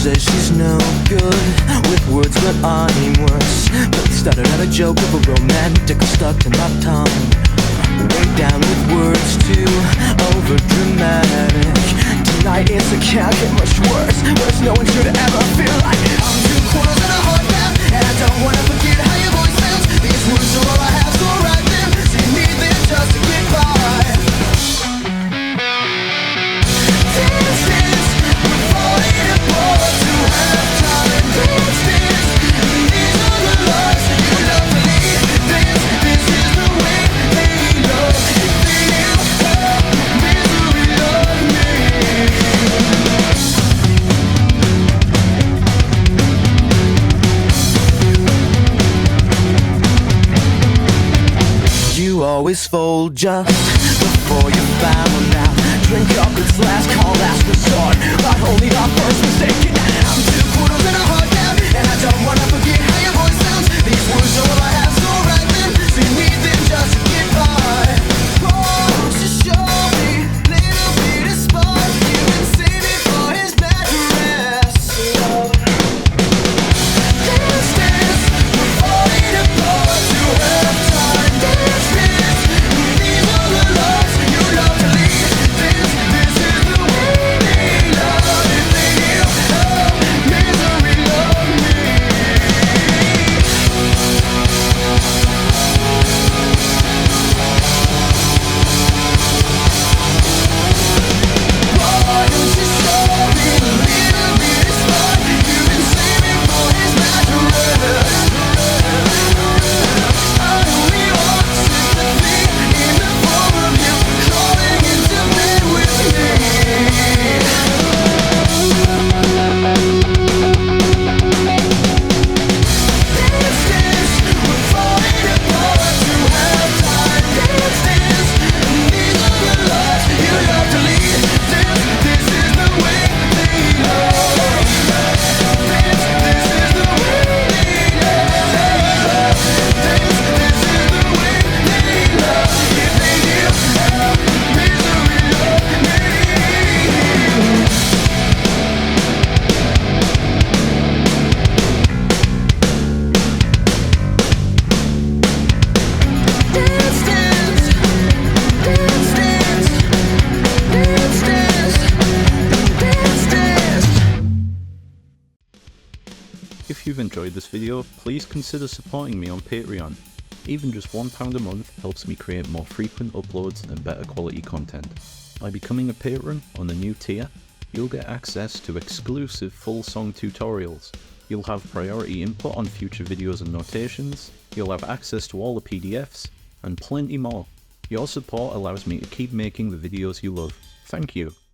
says she's no good with words, but I'm worse. But started out a joke of a romantic stuck to my tongue. Way down with words too over dramatic. Tonight it's a can't get much worse. Worse, no one should ever feel like I'm two quarters and a heart now, and I don't wanna forget how your voice sounds. These words are all I have, so write them. So you need them just to get by. Dance, dance, we're falling apart to have time. Dance, dance, these are the lives that you love to lead. This is the way they love. If they knew how misery loved me. You always fold just before you found out. Drink up its last call, last resort, but only our first mistake. I'm two quarters and a heart down, and I don't wanna forget how your voice sounds. These words are all I have, so write them. So you need them just to get by. Oh, so show me little bit of spark. You can save it for his mattress. Dance, dance, we're falling apart to have time. Dance, dance, these are the lives you love to lead. This is the way they love. If they knew how misery loved me. Why don't you show me a little bit of spark? You've been saving for his mattress. I only want sympathy in the form of you crawling into bed with me. Dance, dance, we're falling apart to have time. Dance, dance, these are the lives you love to lead. This is the way they love. This is the way they love. This is the way they love. If they knew how misery loved me. Dance, dance, dance, dance, dance, dance, dance, dance. If you've enjoyed this video, please consider supporting me on Patreon. Even just £1 a month helps me create more frequent uploads and better quality content. By becoming a patron on the new tier, you'll get access to exclusive full song tutorials. You'll have priority input on future videos and notations, you'll have access to all the PDFs, and plenty more. Your support allows me to keep making the videos you love. Thank you.